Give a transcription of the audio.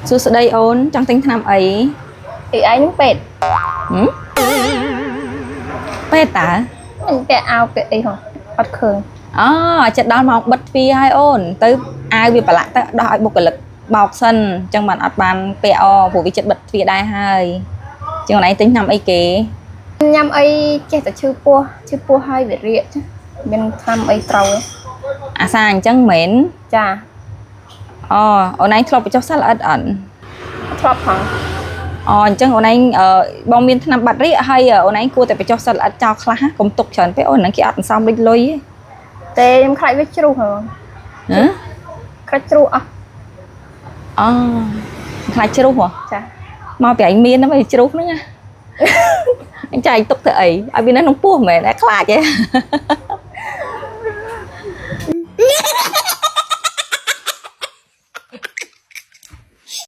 សួស្តីអូនចង់ទិញថ្នាំអីពីឯងពេទ្យពេទ្យតើអញពាក់អាវពាក់អីហ៎អត់ឃើញអូចិត្តដល់ម៉ោងបិទទ្វារហើយអូនទៅអាវវាប្រឡាក់ទៅដោះឲ្យបុគ្គលិកបោកសិនអញ្ចឹងបានអត់បានពាក់ព្រោះវាចិត្តបិទទ្វារដែរហើយជាងអូនឯងទិញថ្នាំអីគេញ៉ាំអីចេះតែឈឺពោះហើយវារាកចាមានថ្នាំអីត្រូវអាសាអញ្ចឹងមែនចាអូនឯងធ្លាប់បញ្ចុះសិលល្អិតអត់ធ្លាប់ផងអញ្ចឹងអូនឯងបងមានថ្នាំបាត់រាកហើយអូនឯងគួរតែបញ្ចុះសិលល្អិតចោលខ្លះកុំទុកច្រើនពេកអូនហ្នឹងគេអត់សន្សំដូចលុយទេខ្ញុំខ្លាចវាជ្រុះហ៎ខ្លាចជ្រុះអស់ខ្លាចជ្រុះហ៎ចាមកពីឯងមានហ្នឹងវាជ្រុះហ្នឹងណាអញចាយទុកទៅអីឲ្យវានៅក្នុងពោះមែនតែខ្លាចទេ